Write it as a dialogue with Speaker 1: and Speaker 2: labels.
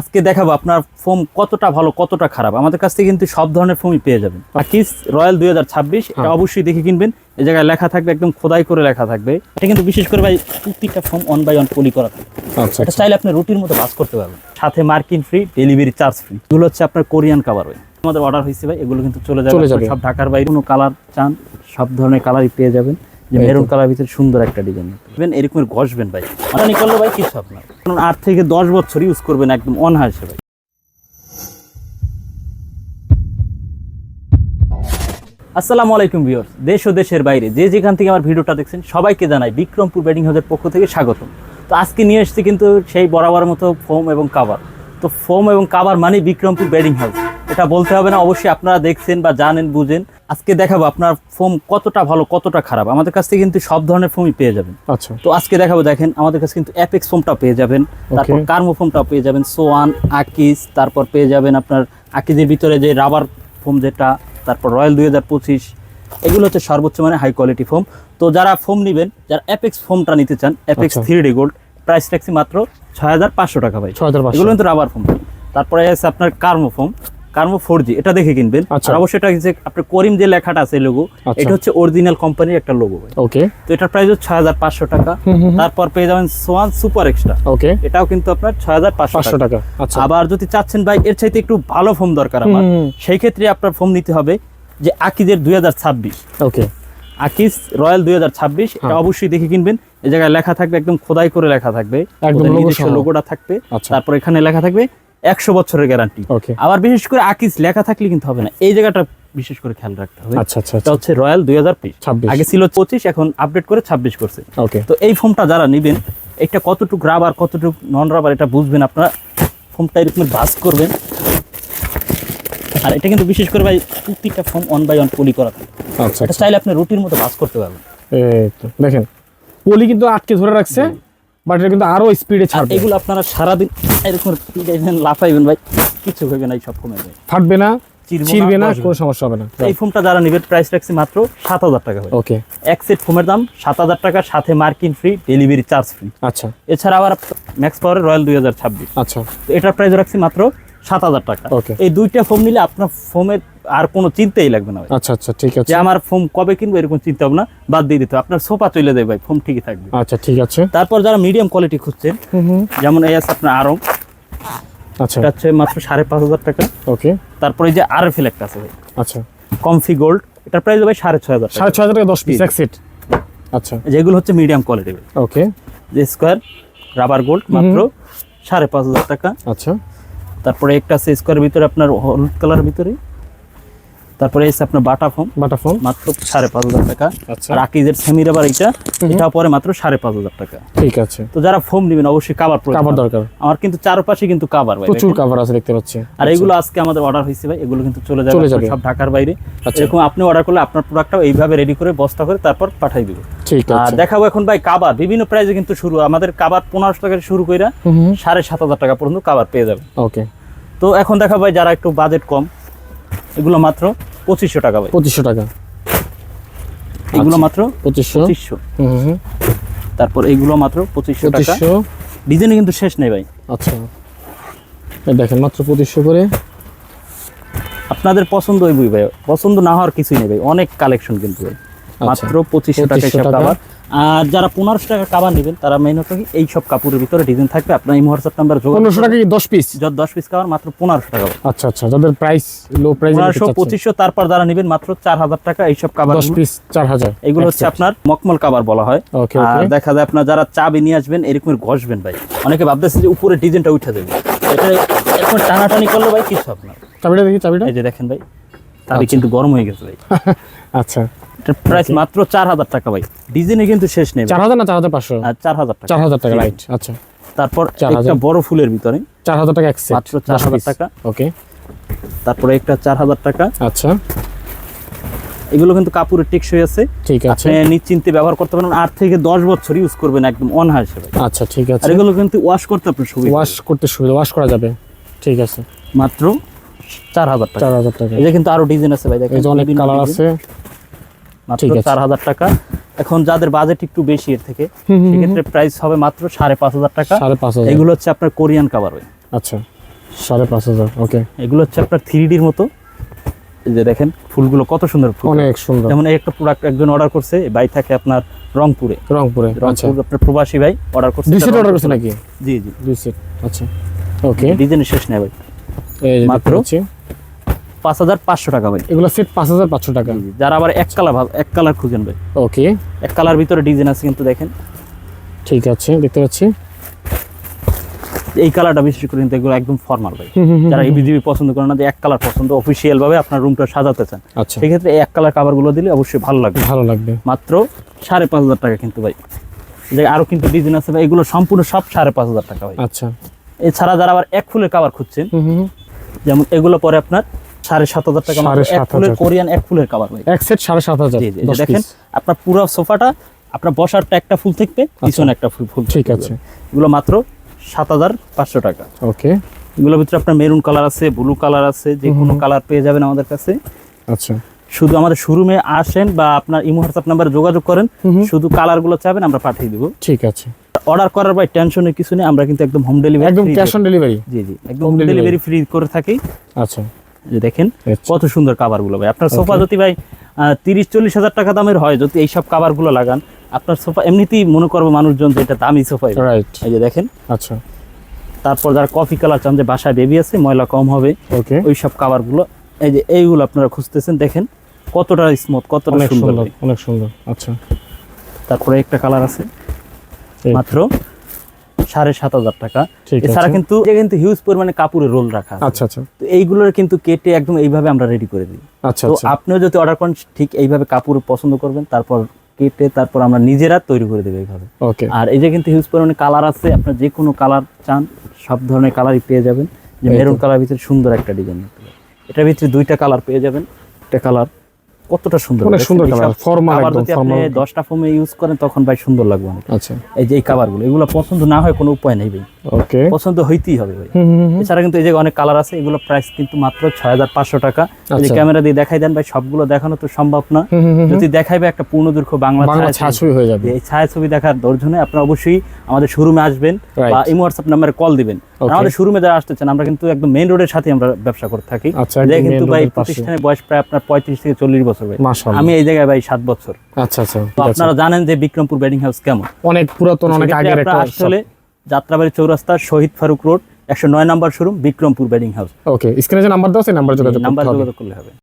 Speaker 1: আজকে দেখাবো আপনার ফোম কতটা ভালো কতটা খারাপ। আমাদের কাছ থেকে কিন্তু সব ধরনের ফোমই পেয়ে যাবেন। আকিস রয়্যাল 2026 এটা অবশ্যই দেখে কিনবেন। এই জায়গায় লেখা থাকবে, একদম খোদাই করে লেখা থাকবে। এটা কিন্তু বিশেষ করে ভাই প্রত্যেকটা ফোম 1/1 পলি করা থাকে।
Speaker 2: আচ্ছা,
Speaker 1: এটা চাইলে আপনি রুটির মতো বাস করতে পারবেন, সাথে মার্কিন ফ্রি, ডেলিভারি চার্জ ফ্রি। এগুলো হচ্ছে আপনার কোরিয়ান কাভার। ভাই আমাদের অর্ডার হয়েছে ভাই, এগুলো কিন্তু চলে যাবে সব ঢাকার বাইরে। কোনো কালার চান সব ধরনের কালারই পেয়ে যাবেন। যে মেরুন কালার ভিতরে সুন্দর একটা ডিজাইন পাবেন, এরকমের ঘষবেন ভাই, অনানি করলে ভাই কিছু আপনার 8 থেকে 10 বছর ইউজ করবেন একদম অনায়াসে ভাই। আসসালামু আলাইকুম ভিউয়ার্স, দেশ ও দেশের বাইরে যে যেখান থেকে আমার ভিডিওটা দেখছেন সবাইকে জানাই বিক্রমপুর বেডিং হাউসের পক্ষ থেকে স্বাগতম। তো আজকে নিয়ে এসেছি কিন্তু সেই বরাবর মতো ফোম এবং কাভার। তো ফোম এবং কাভার মানে বিক্রমপুর বেডিং হাউস, এটা বলতে হবে না, অবশ্যই আপনারা দেখছেন বা জানেন বুঝেন। আজকে দেখাবো আপনার ফোম কতটা ভালো কতটা খারাপ। আমাদের কাছ থেকে কিন্তু সব ধরনের ফোমই পেয়ে যাবেন।
Speaker 2: আচ্ছা,
Speaker 1: তো আজকে দেখাবো, দেখেন আমাদের কাছে কিন্তু অ্যাপেক্স ফোমটাও পেয়ে যাবেন, তারপর কার্মো ফোমটাও পেয়ে যাবেন, সোয়ান, আকিস, তারপর পেয়ে যাবেন আপনার আকিজের ভিতরে যে রাবার ফোম যেটা, তারপর রয়্যাল 2025, এগুলো হচ্ছে সর্বোচ্চ মানে হাই কোয়ালিটি ফোম। তো যারা ফোম নেবেন, যারা অ্যাপেক্স ফোমটা নিতে চান, অ্যাপেক্স 3D গোল্ড, প্রাইস রাখছি মাত্র 6500 টাকা ভাই। এগুলো কিন্তু রাবার ফোম। তারপরে আছে আপনার কার্মো ফোম, কার্মো 4G, এটা দেখে কিনবেন। আর অবশ্যই এটা হচ্ছে আপনার করিম যে লেখাটা আছে লোগো, এটা হচ্ছে অরিজিনাল কোম্পানির একটা লোগো ভাই।
Speaker 2: ওকে,
Speaker 1: তো এটার প্রাইস হচ্ছে 6500 টাকা। তারপর পেয়ে যাবেন সোয়ান সুপার এক্সট্রা, ওকে, এটাও কিন্তু আপনার 6500 টাকা। আচ্ছা, আবার যদি চাচ্ছেন ভাই এর চাইতে একটু ভালো ফোম দরকার আমার, সেই ক্ষেত্রে আপনার ফোম নিতে হবে যে আকিজের 2026, ওকে, আকিস রয়্যাল 2026, এটা অবশ্যই দেখে কিনবেন। এই জায়গায় লেখা থাকবে, একদম খোদাই করে লেখা থাকবে, একদম লোগোটা থাকবে। তারপর এখানে লেখা থাকবে 100 বছরের গ্যারান্টি। আবার বিশেষ করে আকিস লেখা থাকলে কিন্তু হবে না, এই জায়গাটা বিশেষ করে খেয়াল রাখতে হবে। আচ্ছা আচ্ছা, এটা হচ্ছে রয়্যাল 2026, আগে ছিল 25, এখন আপডেট করে 26 করছে। ওকে, তো এই ফোমটা যারা নেবেন, এটা কতটুকু রাবার কতটুকু নন রাবার এটা বুঝবেন আপনারা। ফোমটা এরকম ভাঁজ করবেন, আর এটা কিন্তু বিশেষ করে ভাই প্রত্যেকটা ফোম 1/1 পলি করা থাকে। আচ্ছা, এটা চাইলে আপনি রুটির মতো ভাঁজ করতে পারবেন।
Speaker 2: এই তো দেখেন, পলি কিন্তু আটকে ধরে রাখছে, বাট এটা কিন্তু আরো স্পিডে ছাড়বে।
Speaker 1: এগুলো আপনারা সারাদিন এরকম লাফাইবেন ভাই, কিছু হবে না, এই সব ফোমে
Speaker 2: ফাটবে না, ছিড়বে না, কোনো সমস্যা হবে না।
Speaker 1: এই ফোমটা যারা নেবেন, প্রাইস রাখছি মাত্র 7000 টাকা। ওকে, এক সেট ফোমের দাম 7000 টাকা, সাথে মার্কিন ফ্রি, ডেলিভারি চার্জ ফ্রি। আচ্ছা, এছাড়া আবার ম্যাক্স পাওয়ারের রয়্যাল 2026, আচ্ছা, তো এটার প্রাইস রাখছি মাত্র 7000 টাকা। ওকে, এই দুইটা ফোম নিলে আপনার ফোমের আর কোনো চিন্তাই লাগবে না ভাই। আচ্ছা আচ্ছা, ঠিক আছে, যে আমার ফোম কবে কিনবো এরকম চিন্তা হবে না, বাদ দিয়ে দিতে, আপনার সোফা চলে যাবে ভাই, ফোম ঠিকই থাকবে। আচ্ছা, ঠিক আছে। তারপর যারা মিডিয়াম কোয়ালিটি খুঁজছেন, যেমন এই আছে আপনার আরং, আচ্ছা, এটা হচ্ছে মাত্র 5500 টাকা। ওকে, তারপরে যে আরএফএল একটা আছে ভাই, আচ্ছা, কমফি গোল্ড, এটার প্রাইস ভাই 6500 টাকা। 6500 টাকা 10 পিস এক সেট। আচ্ছা, যেগুলো হচ্ছে মিডিয়াম কোয়ালিটি। ওকে, যে স্কয়ার রাবার গোল্ড মাত্র 5500 টাকা। আচ্ছা, তারপরে একটা আছে স্কয়ারের ভিতরে আপনার হলুদ কালার ভিতরে, তারপরে এসে আপনার বাটা ফোম মাত্র 5500 টাকা। আর আকিজের সেমি রাবার এটা পরে মাত্র 5500 টাকা। ঠিক আছে, তো যারা ফোম নেবেন অবশ্যই কাভার দরকার। আমার কিন্তু চারপাশে কিন্তু কাভার ভাই, প্রচুর কাভার আছে দেখতে পাচ্ছি। আর এগুলো আজকে আমাদের অর্ডার হয়েছে ভাই, এগুলো কিন্তু চলে যাবে সব ঢাকার বাইরে। এরকম আপনি অর্ডার করলে আপনার প্রোডাক্টটাও এইভাবে রেডি করে বস্তা করে তারপর পাঠিয়ে দিব। ঠিক আছে, আর দেখাবো এখন ভাই কাভার বিভিন্ন প্রাইসে কিন্তু শুরু, আমাদের কাভার 1500 টাকা শুরু কইরা 7500 টাকা পর্যন্ত কাভার পেয়ে যাবে। ওকে, তো এখন দেখা ভাই যারা একটু বাজেট কম, এগুলো মাত্র 2500 টাকা ভাই। 2500 টাকা, এগুলো মাত্র 2500। তারপর এগুলো মাত্র 2500 টাকা। ডিজাইন কিন্তু শেষ নেই ভাই। আচ্ছা, দেখেন মাত্র 2500 করে, আপনাদের পছন্দ হইবই ভাই, পছন্দ না হওয়ার কিছুই নেই ভাই, অনেক কালেকশন কিন্তু ভাই। মাত্র 2500 টাকা সব কাভার। আর যারা 1500 টাকা কাভার নেবেন, তারা মেইন হচ্ছে এই সব কাপড়ের ভিতরে ডিজাইন থাকবে। আপনার এই হোয়াটসঅ্যাপ নাম্বার 1500 টাকা কি 10 পিস? যত 10 পিস কাভার মাত্র 1500 টাকা। আচ্ছা আচ্ছা, যাদের প্রাইস লো প্রাইস 1500 2500, তারপর যারা নেবেন মাত্র 4000 টাকা এই সব কাভার 10 পিস 4000। এগুলো হচ্ছে আপনার মকমল কাভার বলা হয়। আর দেখা যায় আপনার যারা চাবি নিয়ে আসবেন এরকম ঘষবেন ভাই, অনেকে ভাবতেছে যে উপরে ডিজাইনটা উঠে যাবে, এটা এরকম টানাটানি করলে ভাই কিছু হবে না। চাবিটা দেখি, চাবিটা এই যে দেখেন ভাই, চাবি কিন্তু গরম হয়ে গেছে ভাই। আচ্ছা, প্রাইস মাত্র 4000 টাকা ভাই। ডিজাইনে কিন্তু শেষ নেই। 4000 না 4500? 4000 টাকা। 4000 টাকা, রাইট। আচ্ছা, তারপর একটা বড় ফুলের ভিতরে 4000 টাকা এক সেট, মাত্র 4000 টাকা। ওকে, তারপরে একটা 4000 টাকা। আচ্ছা, এগুলো কিন্তু কাপড়ের টেকসই আছে। ঠিক আছে, আপনি নিশ্চিন্তে ব্যবহার করতে পারেন, 8 থেকে 10 বছর ইউজ করবেন একদম অনায়াসে ভাই। আচ্ছা, ঠিক আছে। আর এগুলো কিন্তু ওয়াশ করতে আপনার সুবিধা, ওয়াশ করা যাবে। ঠিক আছে, মাত্র 4000 টাকা। 4000 টাকা। এই যে কিন্তু আরো ডিজাইন আছে ভাই, দেখেন এই যে অনেক কালার আছে, মাত্র 4000 টাকা। এখন যাদের বাজেট একটু বেশি এর থেকে, সেক্ষেত্রে প্রাইস হবে মাত্র 5500 টাকা। 5500। এগুলো হচ্ছে আপনার কোরিয়ান কাভার ভাই। আচ্ছা,
Speaker 2: 5,500 ওকে।
Speaker 1: এগুলো হচ্ছে আপনার 3Dর মতো, এই যে দেখেন ফুলগুলো কত সুন্দর ফুল,
Speaker 2: অনেক সুন্দর।
Speaker 1: যেমন এই একটা প্রোডাক্ট একজন অর্ডার করছে, ভাই থাকে আপনার রংপুরে,
Speaker 2: আচ্ছা
Speaker 1: আপনার প্রবাসী ভাই অর্ডার করছে,
Speaker 2: 2 সেট অর্ডার করছে নাকি?
Speaker 1: জি
Speaker 2: 2 সেট, আচ্ছা ওকে।
Speaker 1: ডিজাইনের শেষ নেই ভাই,
Speaker 2: এই যে
Speaker 1: মাত্র
Speaker 2: মাত্র
Speaker 1: 5,500 টাকা ভাই।
Speaker 2: এগুলো সেট 5,500 টাকা।
Speaker 1: যারা আবার এক কালার খুঁজেন ভাই,
Speaker 2: ওকে,
Speaker 1: এক কালার ভিতরে ডিজাইন আছে কিন্তু দেখেন,
Speaker 2: ঠিক আছে দেখতে পাচ্ছি।
Speaker 1: এই কালারটা বিশেষ করে কিন্তু এগুলো একদম ফর্মাল ভাই, যারা ইবিজিবি পছন্দ করে না, যে এক কালার পছন্দ, অফিসিয়াল ভাবে আপনার রুমটা সাজাতে চান,
Speaker 2: আচ্ছা
Speaker 1: সেক্ষেত্রে এই এক কালার কাভারগুলো দিলে অবশ্যই ভালো লাগবে। মাত্র 5,500 টাকা কিন্তু ভাই। যে আরো কিন্তু ডিজাইন আছে ভাই, এগুলো সম্পূর্ণ সব 5,500 টাকা ভাই।
Speaker 2: আচ্ছা,
Speaker 1: এছাড়া যারা আবার এক ফুলের কাভার খুঁজছেন, যেমন এগুলো পরে আপনার 7,500 টাকা, এক ফুলের কোরিয়ান এক ফুলের কাভার ভাই,
Speaker 2: এক সেট 7,500।
Speaker 1: জি জি, দেখেন আপনার পুরো সোফাটা আপনার বসারটা একটা ফুল থাকবে, পিছনে একটা ফুল,
Speaker 2: ঠিক আছে।
Speaker 1: এগুলো মাত্র 7,500 টাকা।
Speaker 2: ওকে,
Speaker 1: এগুলোর ভিতরে আপনার মেরুন কালার আছে, ব্লু কালার আছে, যে কোনো কালার পেয়ে যাবেন আমাদের কাছে।
Speaker 2: আচ্ছা,
Speaker 1: শুধু আমাদের শোরুমে আসেন বা আপনার ইমো হোয়াটসঅ্যাপ নাম্বারে যোগাযোগ করেন, শুধু কালারগুলো চাবেন আমরা পাঠিয়ে দেব।
Speaker 2: ঠিক আছে।
Speaker 1: অর্ডার করার পর টেনশনের কিছু নেই, আমরা কিন্তু একদম হোম ডেলিভারি,
Speaker 2: একদম ক্যাশ অন ডেলিভারি।
Speaker 1: জি জি, একদম হোম ডেলিভারি ফ্রি করে থাকি।
Speaker 2: আচ্ছা,
Speaker 1: যে দেখেন কত সুন্দর কাভারগুলো ভাই। আপনার সোফা যদি ভাই 30-40 হাজার টাকা দামের হয়, যদি এইসব কাভারগুলো লাগান, আপনার সোফা এমনিতেই মনে করবে মানুষজন যে এটা দামি সোফা।
Speaker 2: রাইট,
Speaker 1: এই যে দেখেন।
Speaker 2: আচ্ছা,
Speaker 1: তারপর যারা কফি কালার চান, যে বাসায় বেবি আছে, ময়লা কম হবে,
Speaker 2: ওকে,
Speaker 1: ওই সব কাভারগুলো, এই যে এইগুলো আপনারা খুঁজতেছেন, দেখেন কতটা স্মুথ, কতটা সুন্দর,
Speaker 2: অনেক সুন্দর। আচ্ছা,
Speaker 1: তারপরে একটা কালার আছে মাত্র 7,500 টাকা।
Speaker 2: ঠিক আছে।
Speaker 1: এছাড়া কিন্তু হিউজ পরিমাণে কাপড়ের রোল রাখা আছে।
Speaker 2: আচ্ছা আচ্ছা,
Speaker 1: তো এইগুলোর কিন্তু কেটে একদম এইভাবে আমরা রেডি করে দিই।
Speaker 2: আচ্ছা
Speaker 1: তো
Speaker 2: আচ্ছা,
Speaker 1: আপনিও যদি অর্ডার করেন ঠিক এইভাবে কাপড় পছন্দ করবেন, তারপর কেটে তারপর আমরা নিজেরা তৈরি করে দেবো এইভাবে।
Speaker 2: ওকে।
Speaker 1: আর এই যে কিন্তু হিউজ পরিমাণে কালার আছে, আপনার যে কোনো কালার চান সব ধরনের কালারই পেয়ে যাবেন। যে মেরুন কালার ভিতরে সুন্দর একটা ডিজাইন, এটার ভিতরে 2টা কালার পেয়ে যাবেন। একটা কালার কতটা সুন্দর,
Speaker 2: অনেক সুন্দর কালার, ফর্মাল একদম ফর্মাল।
Speaker 1: 10টা ফোমে ইউজ করেন তখন ভাই সুন্দর লাগবে অনেক।
Speaker 2: আচ্ছা,
Speaker 1: এই যে এই কাভারগুলো, এগুলো পছন্দ না হয় কোনো উপায় নেই ভাই,
Speaker 2: ওকে,
Speaker 1: পছন্দ হইতেই হবে ভাই। এছাড়া কিন্তু এই যে অনেক কালার আছে, এগুলো প্রাইস কিন্তু মাত্র 6,500 টাকা। এই ক্যামেরা দিয়ে দেখাই দেন ভাই, সবগুলো দেখানো তো সম্ভব না, যদি দেখাইবে একটা পূর্ণ দৈর্ঘ্য বাংলা
Speaker 2: ছায়াছবি হয়ে যাবে।
Speaker 1: এই ছায়াছবি দেখার ধৈর্য নেই, আপনারা অবশ্যই আমাদের শোরুমে আসবেন বা ইমো হোয়াটসঅ্যাপ নাম্বারে কল দিবেন। আমাদের শোরুমে যারা আসতে চান, আমরা কিন্তু একদম মেইন রোডের সাথে আমরা ব্যবসা করে থাকি। এই কিন্তু ভাই প্রতিষ্ঠানের বয়স প্রায় আপনার 35 থেকে 40 বছর ভাই। আমি এই জায়গায় ভাই 7 বছর।
Speaker 2: আচ্ছা আচ্ছা,
Speaker 1: তো আপনারা জানেন যে বিক্রমপুর বেডিং হাউস কেমন,
Speaker 2: অনেক পুরাতন, অনেক আগের একটা।
Speaker 1: আসলে যাত্রাবাড়ি চৌরাস্তা শহীদ ফারুক রোড 109 নম্বর শোরুম, বিক্রমপুর বেডিং হাউস।
Speaker 2: ওকে, স্ক্রিনে যে নাম্বার দাও সেই নাম্বার যোগাযোগ
Speaker 1: করলে হবে।